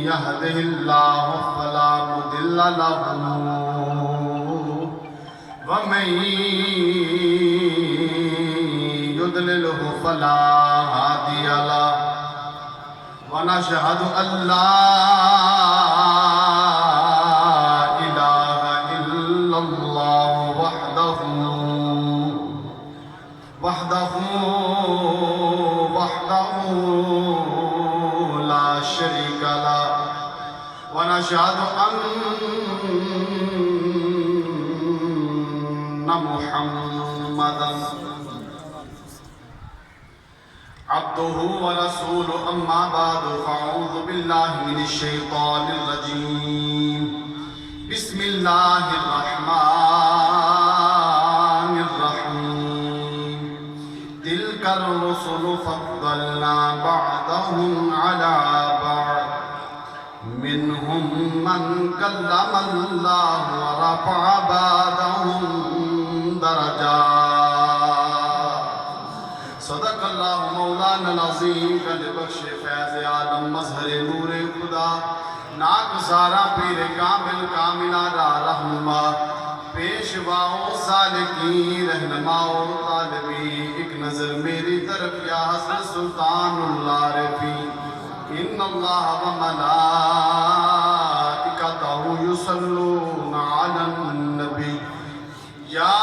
يهده الله فلا مضل له ومن يضلله فلا هادي له ونشهد أن لا إله إلا الله وحده لا شريك له ونشهد أن محمدا عبده ورسوله أما بعد فأعوذ بالله من الشيطان الرجيم بسم الله الرحمن الرحيم تلك الرسل فضلنا بعضهم على بعض منهم من كلم الله ورفع بعضهم درجات صدق اللہ مولانا العظیم کا بخش فیض عالم مظہر نور خدا ناگزارا پیر کامل کاملہ را رہنما پیشوا و سالکی رہنما و طالبی ایک نظر میری طرف یا حسن سلطان اللہ رفی ان اللہ و ملائکتہ یصلون علی النبی یا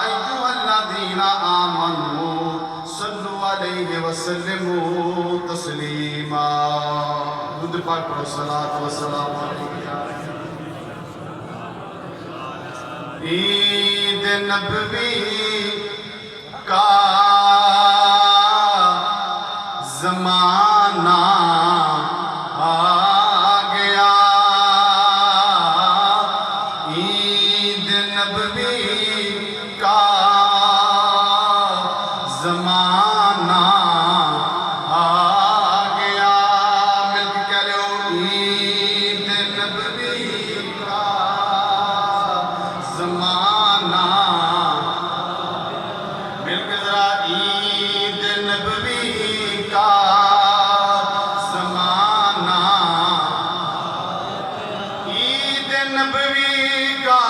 ایوہ الذین آمنوا صلو علیہ وسلموا تسلیما درود پاک پڑھو صلاۃ و سلام عید نبوی کا زمانہ آ گیا عید نبوی کا زمانہ آ گیا مل کے کہہ لو عید نبوی کا زمانہ مل کے ذرا عید نبوی کا زمانہ عید نبوی کا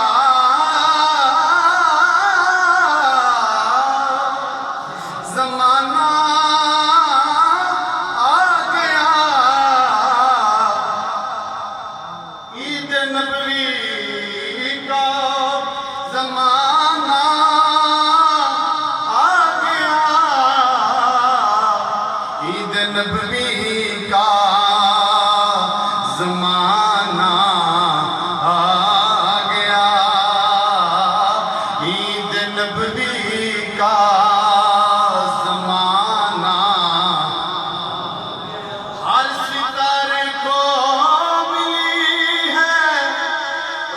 زمانہ آ گیا عید نبوی کا زمانہ آ گیا عید نبوی کا زمانہ آ گیا عید نبوی کا زمانہ ہر ستارے کو ملی ہے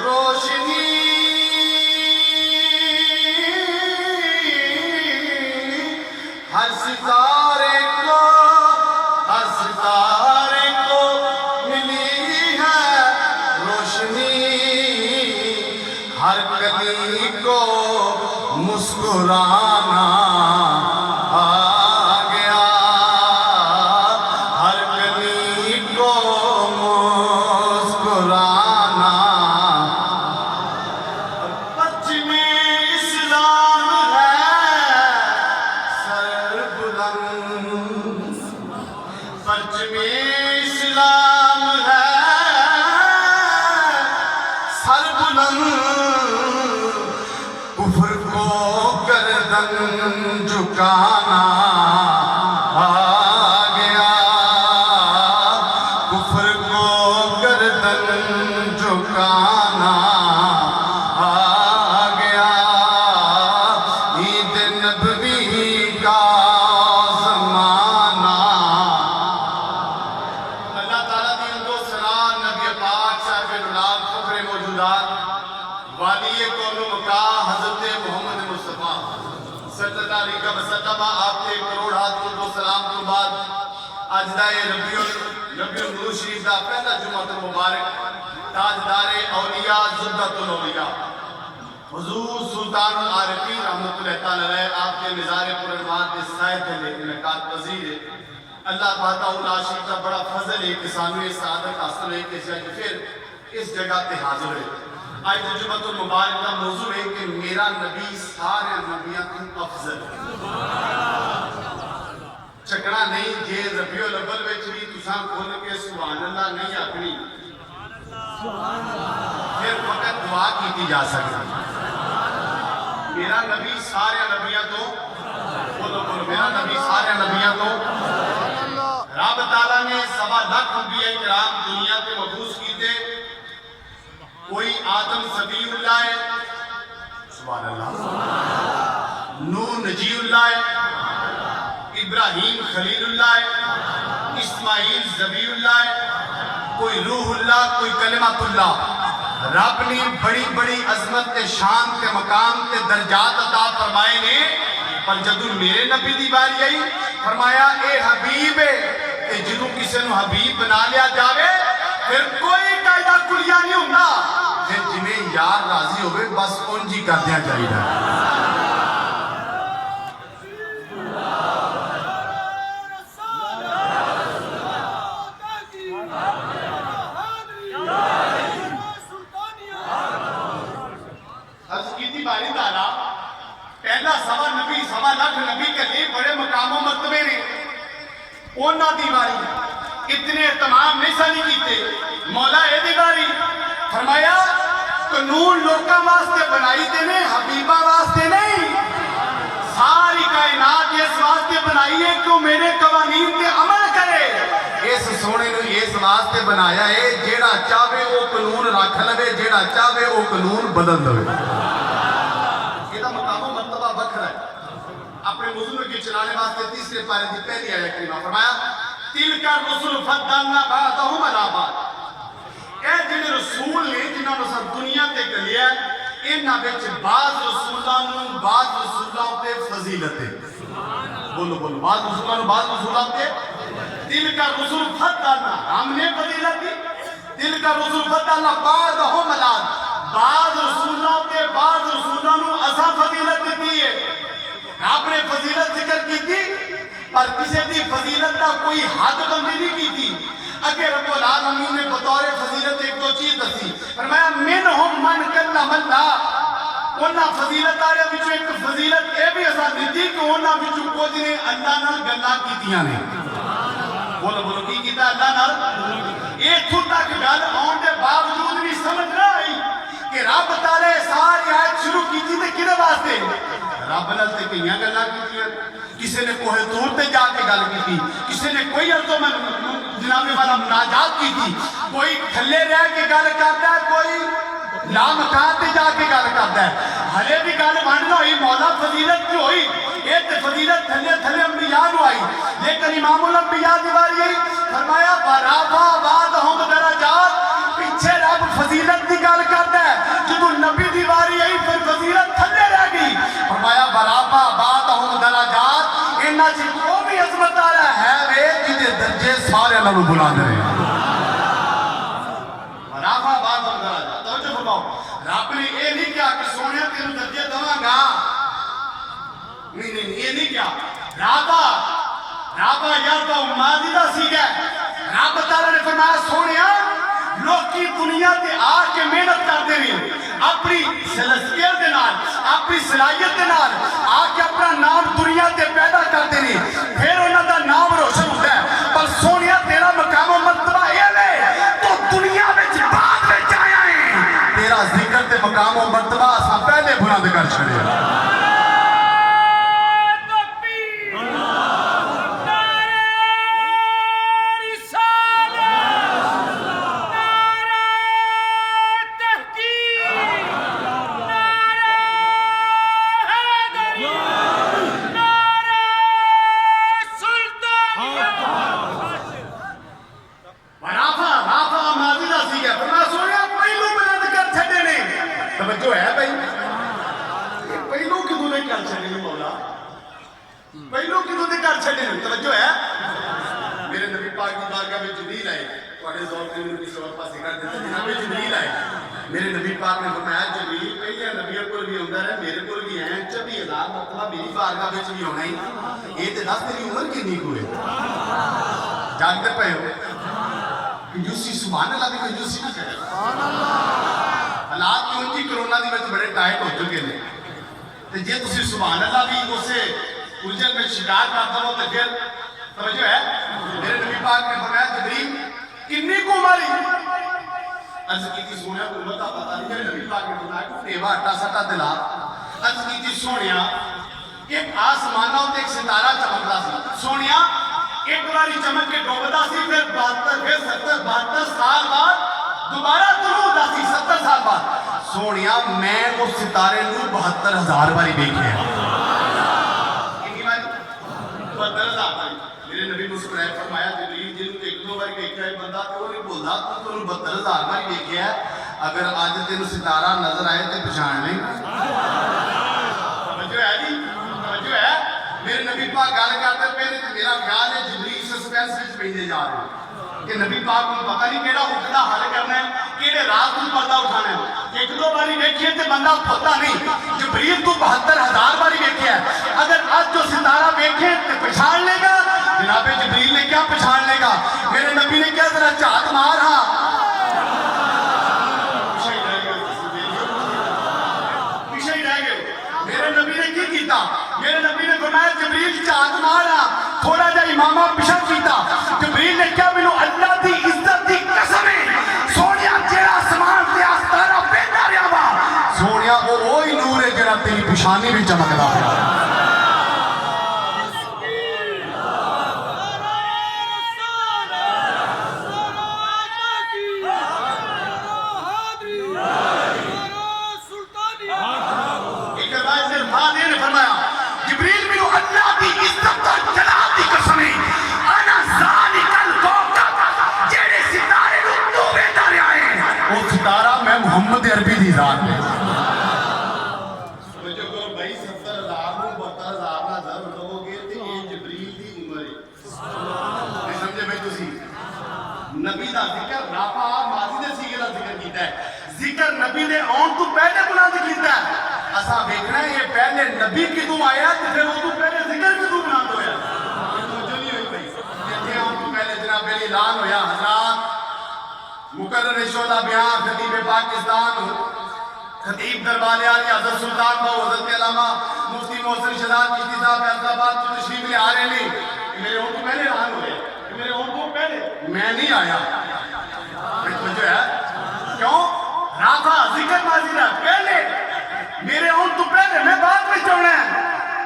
روشنی ہر ستارے کو ملی ہے روشنی ہر کلی کو مسکرانا آ گیا ہر کلی کو مسکرانا پچھمی اسلام ہے سر بلند پچھمی اسلام ہے سر بلند کفر کو گردن جھکانا آ گیا کفر کو گردن جھکانا آ گیا عید نبوی کا زمانہ اللہ تعالیٰ دی ان کو سلام نبی پاک صاحب النام فخر موجودات والی کون مکہ حضرت محمد مصطفیٰ صلی اللہ علیہ وسلم آپ کے کروڑ ہاتھ کو سلام کے بعد اجدائے ربیع النور شریف دا پہلا جمعہ مبارک تاجدار اولیاء زبدۃ الاولیاء حضور سلطان العارفین رحمۃ اللہ تعالی علیہ آپ کے مزار پر انوار کے سائے تلے انعقاد پذیر ہے اللہ تعالیٰ شریف کا بڑا فضل ہے کہ سانو یہ سعادت حاصل ہے کہ پھر اس جگہ تے حاضر ہے. آج جمعۃ المبارک کا موضوع ہے کہ میرا نبی سارے نبیوں کو افضل ہے. چکنا نہیں جے ربیع الاول وچ بھی تساں کھول کے سبحان اللہ نہیں آکھنی پھر فقط دعا کی جا سکتی. میرا نبی سارے نبیوں تو بولو میرا نبی سارے نبیوں تو رب تعالیٰ نے 1.25 لاکھ انبیاء کرام دنیا کے مبعوث کیتے. کوئی آدم صفی اللہ ہے سبحان اللہ, نوح نجی اللہ ہے, ابراہیم خلیل اللہ ہے, اسماعیل ذبیح اللہ ہے, کوئی روح اللہ, کوئی کلمۃ اللہ. رب نے بڑی بڑی عظمت تے شان تے مقام تے درجات عطا فرمائے نے. پر جدو میرے نبی دی باری آئی فرمایا اے حبیب ہے کہ جدو کسی نو حبیب بنا لیا جاوے پھر کوئی قاعدہ کلیہ نہیں ہوتا. پھر جنہیں یار راضی ہوئے بس انجی کر دیا جائے گا. پہلا 1.25 لاکھ نبی کے لیے بڑے مقام و مرتبے نے. اونا دیواری اتنے اہتمام نہیں سانی کیتے. مولا اے دیواری فرمایا قانون لوکاں واسطے بنائی دینے حبیبہ واسطے نہیں. ساری کائنات اس واسطے بنائی ہے کہ میرے قوانین پہ عمل کرے. اس سونے نے اس واسطے بنایا ہے جیڑا چاہے وہ قانون رکھ لے, جیڑا چاہے وہ قانون بدل دے. اپنے موضوع کی چلانے واسطے تیسرے پارے دی پہلی آیت کریمہ فرمایا تِلْكَ الرُّسُلُ فَضَّلْنَا بَعْضَهُمْ عَلَىٰ بَعْضٍ. اے جنہیں رسول نے جنہاں نے سب دنیا تے گلیا انہاں وچ بعض رسولوں تے فضیلت ہے. بولو بعض رسولوں تے تِلْكَ الرُّسُلُ فَضَّلْنَا ہم نے فضیلت دی. تِلْكَ الرُّسُلُ فَضَّلْنَا بَعْضَهُمْ عَلَىٰ بعض رسولوں تے بعض رسولوں اساں فضیلت دیتی ہے. آپ نے فضیلت ذکر کی تھی پر کسی دی فضیلت کا کوئی حد بندی نہیں کی تھی. اگر رب العالمین نے بطور فضیلت ایک دو چیز دسی فرمایا منہم من کلم اللہ. انہاں فضیلت آرے بچو ایک فضیلت اے بھی اساں دیتی کہ انہاں بچو کچھ نے اللہ نال گلاں کیتیاں نے. بولو کی کیتا اللہ نال. ایتھوں تک گل آن دے باوجود بھی سمجھ نہ آئی کہ رب تعالی ساری آیت شروع کی تھی تے کدے واسطے. رب نال تے کئیاں گلاں کیتیاں. کسی نے کوہ طور تے جا کے گل کی تھی, کسی نے کوئی عرضوں میں جناب والا مناجات کی تھی, کوئی تھلے رہ کے گل کرتا ہے, کوئی لامکان تے جا کے گل کرتا ہے. ہلے بھی گل بننا ہوئی مولا فضیلت کی ہوئی یہ تے فضیلت تھلے انبیاء نو آئی. لیکن امام الانبیاء دیواری آئی فرمایا وَرَفَعَ بَعْضَهُمْ دَرَجَاتٍ. پیچھے رب فضیلت کی گل کرتا ہے, جدو نبی دیواری آئی پھر فضیلت تھلے رہ گئی. فرمایا وَرَفَعَ بَعْضَهُمْ دَرَجَاتٍ. انہاں چ وہ بھی عظمت والا ہے وے جدے درجے سارے اللہ نو بلا دے. وَرَفَعَ بَعْضَهُمْ دَرَجَاتٍ. توجہ فرماؤ, رب نے یہ نہیں کہا کہ سونے تینوں درجے دواں گا. نہیں یہ نہیں کیا. رابا یاربا ماضی دا سیگا. رب تعالی نے فرمایا سونیا لوکی دنیا تے آ کے محنت کرتے ہیں اپنی سلسکیل دے نال, اپنی صلاحیت دے نال آ کے اپنا نام دنیا تے پیدا کرتے ہیں, پھر انہاں دا نام روشن ہوتا ہے. پر سونیا تیرا مقام و مرتبہ یہ لے تو دنیا وچ بعد وچ آیا ہے. تیرا ذکر تے مقام و مرتبہ اساں پہلے بلند کر چھڑیا. میرے نبی پاک نے فرمایا جبریل پہلے نبیوں کو بھی ہوتا ہے, میرے کو بھی ہیں 24,000 مرتبہ میری بارگاہ وچ بھی ہونا ہی. یہ تے 10 تیری عمر کتنی ہوئے جانتے پہ ہو کنجوسی سبحان اللہ بھی کنجوسی نہ کرے حالات کیوں جی کرونا دی وجہ بڑے ٹائٹ ہو چکے ہیں تو جے تسی سبحان اللہ بھی اسے الجھن میں شکار کرتا ہو تو پھر توجہ ہے میرے نبی پاک نے فرمایا جبریل کنی کو ماری عرض کی تھی سونیا کو امت پتہ نہیں میرے نبی پاک نے فرمایا کہ دیوا اٹا سٹا دلا عرض کی تھی سونیا ایک آسمانہ ہوتے ایک ستارہ چمکتا سی سونیا ایک باری چمک کے ڈوبتا سی پھر 70 سال بعد دوبارہ طلوع ہوتا سی 70 سال بعد سونیا میں اس ستارے نو 72,000 باری دیکھے ہیں کتنی باری 72,000 باری میرے نبی مسکرائے فرمایا جبریل جن ایک دو باری دیکھا ہے بندہ تو نہیں بولتا تو 72,000 باری دیکھے ہے اگر آج تین ستارہ نظر آئے تو پہچان لیں توجہ ہے جی توجہ ہے میرے نبی پاک گل کرتے پہلے تو میرا خیال ہے جبریل سسپینس وچ پیندے جا رہے ہیں کہ نبی پاک کو پتہ نہیں کیڑا حکم حل کرنا ہے کیڑے رات کو پردہ اٹھانا ہے ایک دو باری دیکھیے تے بندہ پتہ نہیں جبریل تو 72,000 باری دیکھیا ہے اگر آج جو ستارہ دیکھے تے پہچان لے گا جناب جبریل نے کیا پہچان لے گا میرے نبی نے کیا ذرا چاہت مار ہاں پیچھے ہی رہ گئے میرے نبی نے کی کیتا میرے نبی نے فرمایا جبریل چاہت مار ہاں تھوڑا جا امامہ پیچھے کیتا جبریل نے کیا مینوں اللہ دی عزت دی قسم ہے سونیا جیڑا آسمان تے آستارا پیندا رہیا وا سونیا او وہی نور ہے جڑا تیری پیشانی وچ چمکدا پیا جبریل میں اللہ کی عزت اور جلال کی قسم ہے انا ذالک الکوکب جڑے ستارے نو ڈوبے دے آئے وہ ستارہ میں محمد عربی دی ذات ہے سمجھو کہ بھائی 70,000 نو 72,000 نہ ضرب لو گے تے یہ جبریل دی عمر ہے سمجھے بھائی تسی نبی دا ذکر رافع ماضی دے سیغے دا ذکر کیتا ہے ذکر نبی دے آن تو پہلے بلند کیتا ہے اسا دیکھنا ہے یہ پہلے نبی کدوں آیا تو پھر وہ تو پہلے ذکر کدوں بلند ہویا توجہ نہیں ہوئی بھائی کہتے ہیں تو پہلے جناب پہلے اعلان ہویا حضرات مقرر شعلہ بیان خطیب پاکستان خطیب دربار عالی حضرت سلطان باو حضرت علامہ مفتی محسن شہزاد چشتی صاحب حیدرآباد کو تشریف لے آ رہے نہیں میرے ہوں تو پہلے اعلان ہویا میرے ہوں تو پہلے میں نہیں آیا توجہ ہے کیوں رافع ذکر ماضی دا پہلے میرے ہون تو پہلے میں بات میں چوڑنا ہے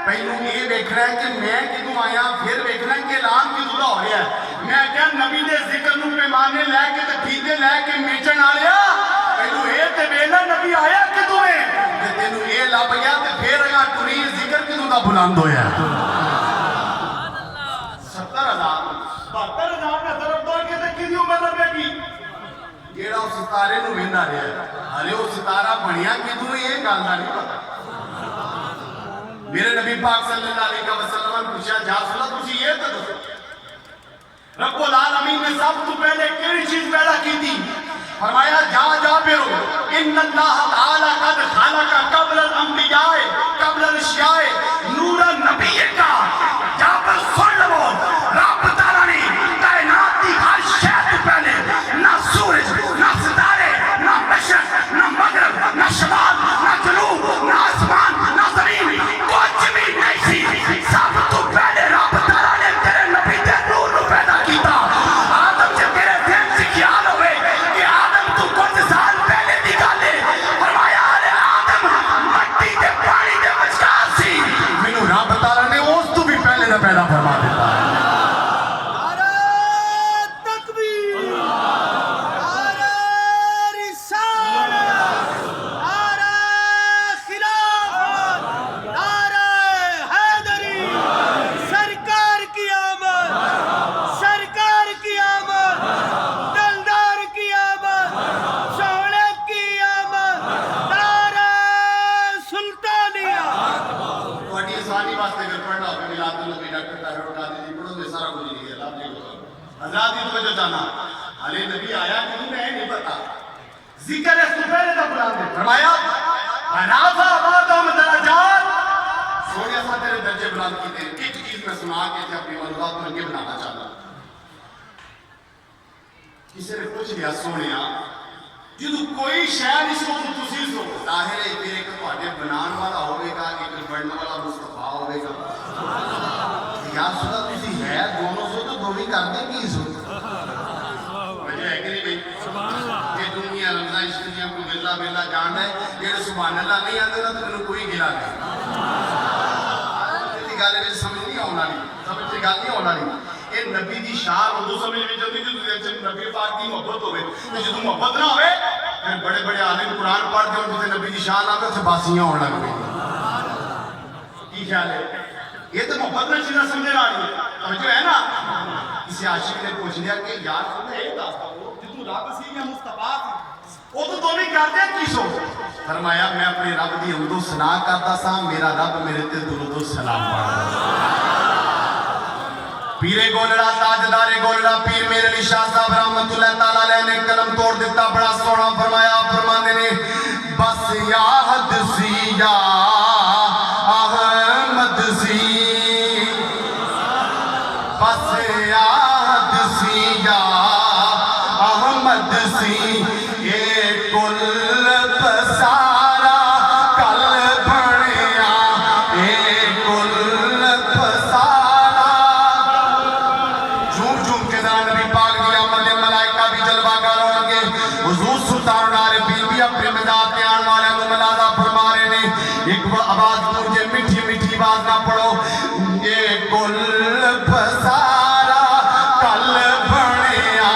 پہلوں یہ دیکھنا ہے کہ میں کدوں آیا پھر دیکھنا ہے کہ اعلان کدوں دا ہو رہا ہے میں کیا نبی دے ذکر نو پیمانے لے کے تے ٹھیکے لے کے میچن آ رہا پہلوں یہ تے ویلا نبی آیا کدوں ہے تے تینوں یہ لب گیا تے پھر اگا ٹری ذکر کدوں دا بلند ہویا 70,000 72,000 کا طرف دوڑ کے تے کدی عمر لگے گی جیڑا اس ستارے نو ویندا رہیا ہے ہلے وہ ستارہ بنیا کدوں یہ گل دا نہیں پتا میرے نبی پاک صلی اللہ علیہ وسلم نے پوچھا جا سلا تسی یہ تے دسو رب العالمین نے سب تو پہلے کیڑی چیز پیدا کی تھی فرمایا جا جابر ان اللہ تعالی قد خلق قبل الانبیاء قبل الاشیاء نور النبی کا جابر سن لو رب تعالی نے کائنات کی ہر شے تو پہلے نہ سورج نہ ستارے نہ مشرق نہ مغرب نہ شمال نہ جنوب نہ آسمان نہ زمین کچھ بھی نہیں سی سب تو پہلے رب تعالی نے تیرے نبی دے نور نو پیدا کیتا آدم سے تیرے دل سے خیال ہوئے کہ آدم تو کچھ سال پہلے دی گل ہے فرمایا ارے آدم مٹی دے پانی دے وچکار سی مینوں رب تعالی نے اس تو بھی پہلے دا پیدا فرما دیتا حضرات یہ توجہ جانا علی نبی آیا کیوں میں نہیں پتا ذکر ہے سپہلے دا بلند ہے فرمایا رافع بعضهم درجات سونے سا تیرے درجے بلند کیتے ایک چیز میں سنا کے اپنی معلومات میں یہ بنانا چاہتا کسی نے پوچھ لیا سونیا جدو کوئی شاید اس کو تسی سو ظاہر ہے کہ ایک تواڈے بنان والا ہوے گا ایک بنن والا مصطفیٰ ہوے گا یا سودا تسی ہے دونوں سو تو دوویں کردے کی سو وجہ ہے کہ نہیں بھائی سبحان اللہ کہ دنیا رمضان شریعہ کو بلا بلا جان ہے جڑے سبحان اللہ نہیں آندے نا تے مینوں کوئی گلا نہیں تے گل وچ سمجھ نہیں آون والی سمجھ تے گل نہیں آون والی اے نبی دی شان اردو سمجھ وچ جدوں جدوں نبی پاک دی محبت ہوے تے جدوں محبت نہ ہوے پھر بڑے بڑے عالم قرآن پڑھ کے ان تے نبی دی شان آ کے باسیاں ہون لگ پئی کی خیال ہے یہ تو محبت میں چیزیں سمجھے رہی ہے توجہ ہے نا کسی عاشق نے پوچھ لیا کہ یار تمہیں ایک داستا ہو جتوں رب سی یا مصطفیٰ سی وہ تو دونوں کر دیا کی سو فرمایا میں اپنے رب دی حمد و ثنا کرتا سا میرا رب میرے تے درود و سلام پڑھدا پیرے گولڑا تاجدار گولڑا پیر میرے علی شاہ صاحب رحمت اللہ تعالی علیہ نے قلم توڑ دیتا بڑا سونا فرمایا فرمانے نے بس یا حد سی یا احمد سی بس یا حد سی یا احمد سی اے کل پسارا کل بھڑیا اے کل پسارا جھوم جھوم کے ذرا نبی پاک دی آمد ملائکہ بھی جلوہ گر ہوں گے حضور سلطان نارے بی بی اپنے مداد کے آن والے نو ملادہ فرما رہے نے ایک وہ آواز مجھے میٹھی میٹھی آواز نہ پڑھو اے کل پسارا کل بھڑیا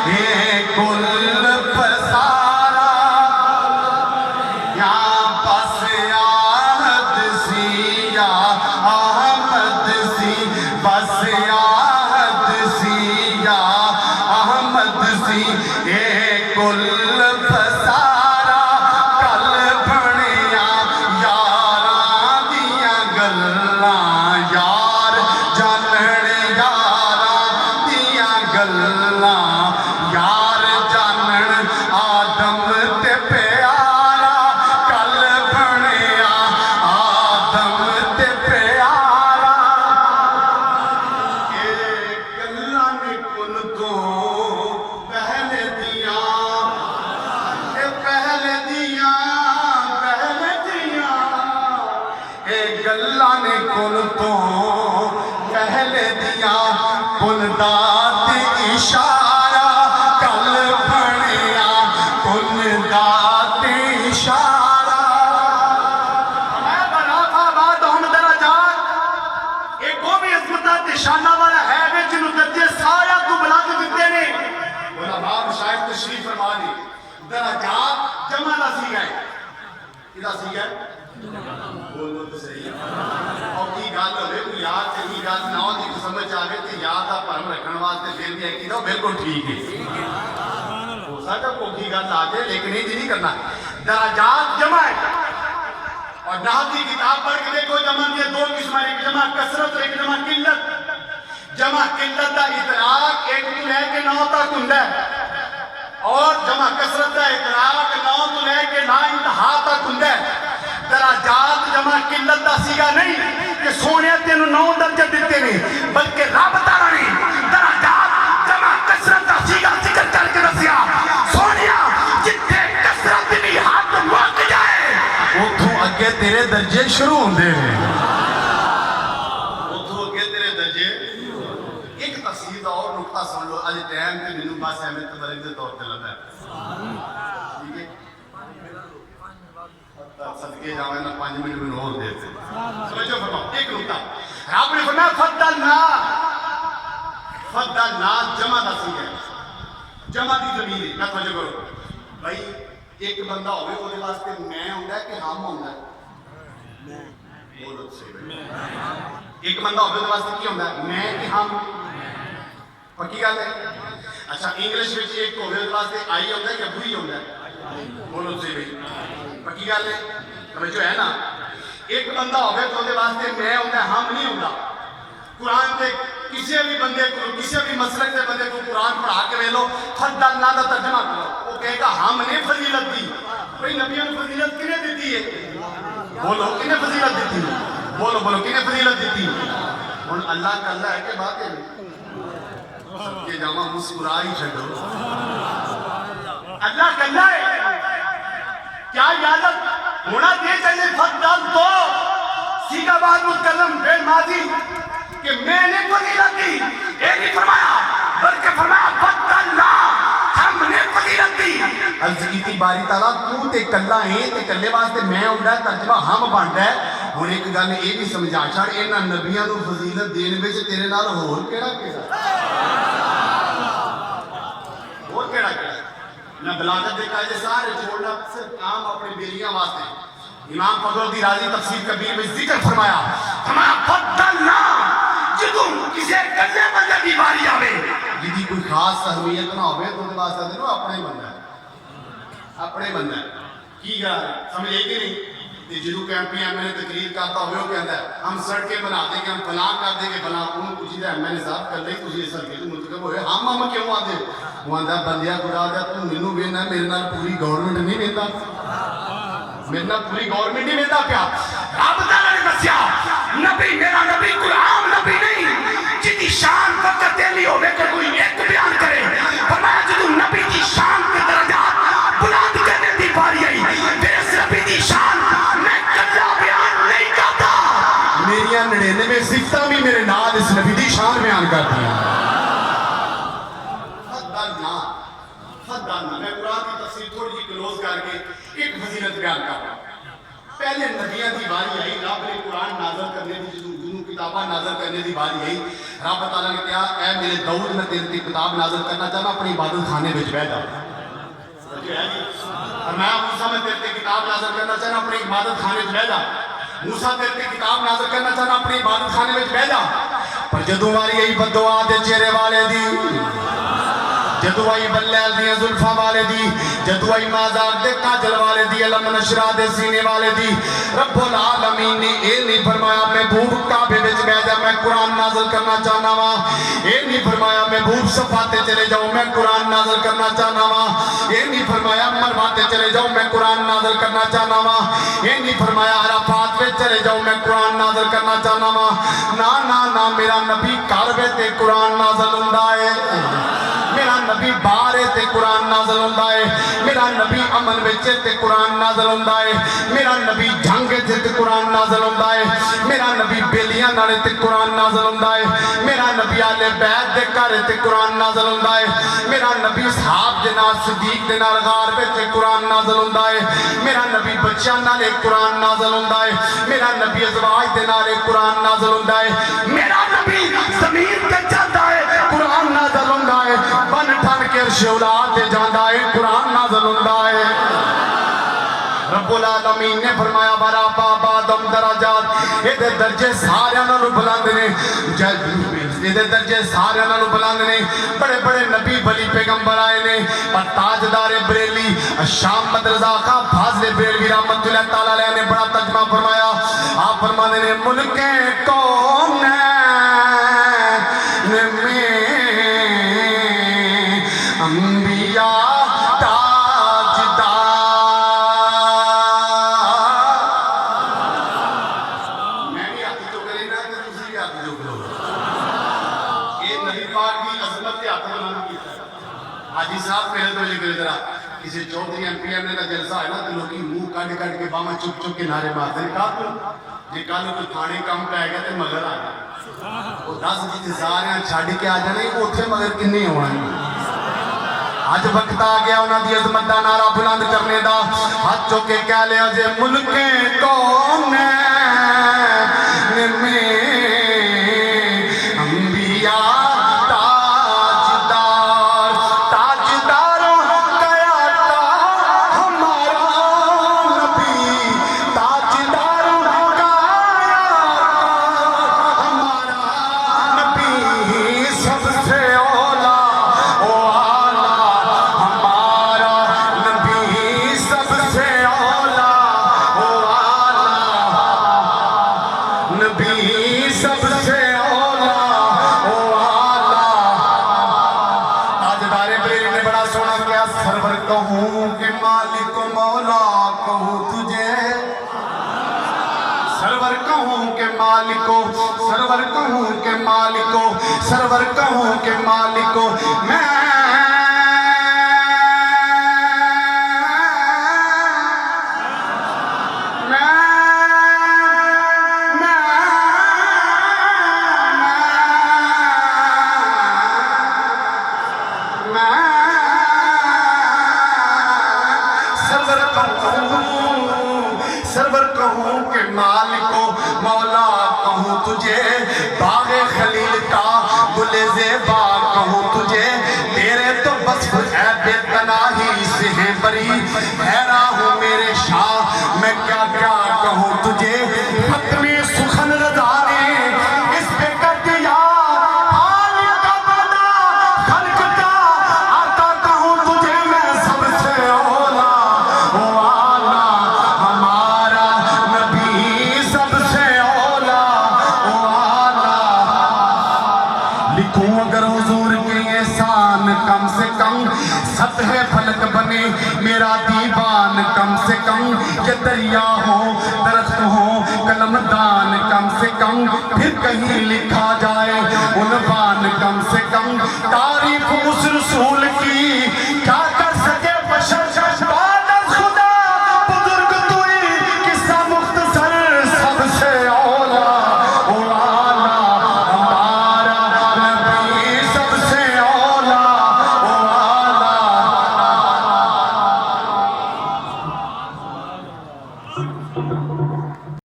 اے کل پسارا یا پس آہد سی یا احمد سی بس آہد سی یا احمد سی اے کل پسارا کل بھڑیا یاراں دیاں گلاں یار جانن یاراں دیاں گلاں یار جانن آدم تے پیارا کل بھڑیا آدم تے پیارا اے گلاں نے کن تو پہلے دیاں اے پہلے دیاں اے گلاں نے کن تو پہلے دیاں کن دات اشارہ کل بھڑیا کن دات اشارہ میں بنا تھا بات ہم درجات ایک وہ بھی عظمتہ شانہ والا ہے میں جنہوں درجے سارا تو بلا کے دیتے نے علماء مشاہد تشریف فرما دی درجات جمع نہ سی گئے کدھا سی گئے بولو تو صحیح اور کی گال ہوئے کوئی یاد چلی گال نہ ہو دیکھ سمجھ آگے کہ یاد آپ پرم رکھن واسطے پھر بھی ایک ہی دو بالکل ٹھیک ہے ہو سکتا ہے کوئی گال آگے لیکن یہ نہیں کرنا درجات جمع ہے اور نحو کی کتاب پڑھ کے دیکھو جمع یہ دو قسم ہے ایک جمع کثرت اور ایک جمع قلت جمع قلت کا اطلاق ایک تو لے کے 9 تک ہوندا ہے اور جمع کثرت کا اطلاق 9 تو لے کے لا انتہا تک ہوندا ہے درجات جمع قلت دا سیگا نہیں کہ سونے تینوں 9 درجے دیتے نہیں بلکہ رب تعالیٰ نے درجات جمع کثرت دا سیگا ذکر کر کے دسیا سونیا جتنے کثرت بھی ہاتھ مک جائے اتھوں اگے تیرے درجے شروع ہوندے ہیں اتھوں اگے تیرے درجے ایک تفصیل اور نقطہ سن لو اج ٹائم تے مینوں بس احمد تبرک دے طور تے لگا ہے ٹھیک ہے صدقے جاوے نا 5 منٹ میں اور دیتے سمجھو فرماؤ ایک نقطہ رب نے فرمایا فضلنا جمع دا سی ہے جمع دی ضمیر ہے میں توجہ کرو بھائی ایک بندہ ہوئے وہ دے واسطے میں ہوندا ہے کہ ہم ہوندا ہے بولو صحیح بھائی ایک بندہ ہوئے دے واسطے کی ہوندا ہے میں کہ ہم پکی گل ہے اچھا انگلش وچ ایک ہوئے دے واسطے آئی ہوندا ہے یا وی ہوندا ہے بولو صحیح بھائی پکی گل ہے توجہ ہے نا ایک بندہ ہوئے تو دے واسطے میں ہوندا ہے ہم نہیں ہوندا قرآن دے کسی بھی بندے کو کسی بھی مسلک دے بندے کو قرآن پڑھا کے لو فضلنا دا ترجمہ کرو وہ کہے گا ہم نے فضیلت دی بھئی نبیوں نے فضیلت کنے دیتی ہے بولو کنے فضیلت دیتی ہے بولو بولو کنے فضیلت دیتی ہے اور اللہ کا اللہ ہے کہ بات ہے سب کے جامعہ مسکرا ہی چھڑو اللہ کلا ہے کیا یادت ہونا دے چاہیے فضل تو سیدھا بات متکلم بے ماضی کہ میں نے فضیلت دی یہ نہیں فرمایا بلکہ فرمایا فضل ہم نے فضیلت دی عرض کی باری تعالیٰ تو تے کلا ہے تے کلے واسطے میں ہوندا ترجمہ ہم بندا ہے ہن ایک گل یہ بھی سمجھا چھڑ انہاں نبیاں نوں فضیلت دین وچ تیرے نال ہور کیڑا نہ بلاغت دے قاعدے سارے چھوڑنا صرف عام اپنے بیلیاں واسطے امام فخر دی رازی تفسیر کبیر میں ذکر فرمایا ہمارا فضلنا جدوں کسی کلے بندے دی باری آوے جدی کوئی خاص اہمیت نہ ہوئے تو دے واسطے دے نو اپنے بندہ ہے کی گا سمجھے کہ نہیں تے جدوں کیمپی ایم نے تقریر کرتا ہوئے وہ کہندا ہے ہم سڑکیں بنا دیں گے ہم فلاں کر دیں گے فلاں انہوں پوچھیے ایم نے صاحب کر لیں تسی سڑکیں تو منتخب ہوئے ہم کیوں آتے وہ آندا بندیا خدا دا تو مینوں وینا میرے نال پوری گورنمنٹ نہیں ویندا میرے نال پوری گورنمنٹ نہیں ویندا پیا رب تعالی نے دسیا نبی میرا نبی کوئی عام نبی نہیں جدی شان فقط علی ہوے کہ کوئی ایک بیان کرے فرمایا جدوں نبی کی شان کے درجات بلند کرنے دی باری آئی اس نبی دی شان میں کلا بیان نہیں کرتا میریاں 99 صفتاں بھی میرے نال اس نبی دی شان بیان کرتی ہیں میں قرآن کی تفسیر تھوڑی جی کلوز کر کے ایک فضیلت بیان کر رہا ہوں پہلے نبیاں دی باری آئی رب نے قرآن نازل کرنے دی جنوں کتاباں نازل کرنے دی باری آئی رب تعالیٰ نے کہا اے میرے داؤد میں تیری کتاب نازل کرنا چاہنا اپنی عبادت خانے وچ بیٹھ جا فرمایا موسیٰ میں تیری کتاب نازل کرنا چاہنا اپنی عبادت خانے وچ بیٹھ جا موسیٰ تیری کتاب نازل کرنا چاہنا اپنی عبادت خانے وچ بیٹھ جا پر جدوں واری آئی بددعا دے چہرے والے دی جدو آئی بلیل دی زلفہ والے دی جدو آئی مازار دے کاجل والے دی علم نشرہ دے سینے والے دی رب العالمین نے اے نہیں فرمایا محبوب کعبے وچ بیٹھ جا میں قرآن نازل کرنا چاہنا وا اے نہیں فرمایا محبوب صفاتے چلے جاؤ میں قرآن نازل کرنا چاہنا وا اے نہیں فرمایا مرواتے چلے جاؤ میں قرآن نازل کرنا چاہنا وا اے نہیں فرمایا عرفات وچ چلے جاؤ میں قرآن نازل کرنا چاہنا وا نا میرا نبی کعبے تے قرآن نازل ہوندا ہے میرا نبی بارے تے قرآن نازل ہوندا ہے میرا نبی امن وچ تے قرآن نازل ہوندا ہے میرا نبی جنگ وچ تے قرآن نازل ہوندا ہے میرا نبی بیلیاں نال تے قرآن نازل ہوندا ہے میرا نبی آل بیت دے گھر تے قرآن نازل ہوندا ہے میرا نبی صحاب دے نال صدیق دے نال غار وچ قرآن نازل ہوندا ہے میرا نبی بچیاں نال قرآن نازل ہوندا ہے میرا نبی ازواج دے نال قرآن نازل ہوندا ہے میرا نبی زمین تے چلدا ہے قرآن نازل ہوندا ہے بن ٹھن کے عرش اولاد دے جاندا ہے قرآن نازل ہوندا ہے رب العالمین نے فرمایا برا بابا دم درجات یہ درجے سارے نالوں بلند نے یہ درجے سارے نالوں بلند نے بڑے بڑے نبی ولی پیغمبر آئے نے پر تاجدار بریلی شام مدرزا خان فاضل بریلوی رحمت اللہ تعالیٰ علیہ نے بڑا ترجمہ فرمایا آپ فرمانے نے ملکیں کون میں انبیاء حاجی صاحب میرے تو یہ ذرا کسی چودھری ایم پی ایم نے جلسہ ہے نا تو لوگ منہ کٹ کٹ کے باما چپ چپ کے نعرے مارتے ہیں کہا جی کل کوئی تھانے کم پہ گیا تو مگر آ گیا وہ 10 جی سارے چھڈ کے آ جانے اتنے مگر کنے ہونا اج وقت آ گیا انہوں دی عظمت دا نعرہ بلند کرنے دا ہاتھ چوک کے کہہ لیا جے ملکیں کون میں انبیاء سرور کہوں کہ مالکو سرور کہوں کہ مالکو میں سرور کہوں کہ مالکو مولا کہوں تجھے باغ خلیل کا گل زیبا کہوں تجھے تیرے تو بس اے بے تناہی سے ہیں بری حیران ہوں میرے شاہ میں کیا کیا کہوں تجھے ختمی سخن رضا نے اس پہ کر دیا خالق کا بنا خلق کا آتا کہوں تجھے میں سب سے اولا والا ہمارا نبی سب سے اولا والا لکھوں اگر حضور کے احسان کم سے کم سطح فلک بنے میرا دیوان کم سے کم کہ دریا ہو درخت ہو قلم دان کم سے کم پھر کہیں لکھا جائے عنوان کم سے کم تعریف اس رسول کی کیا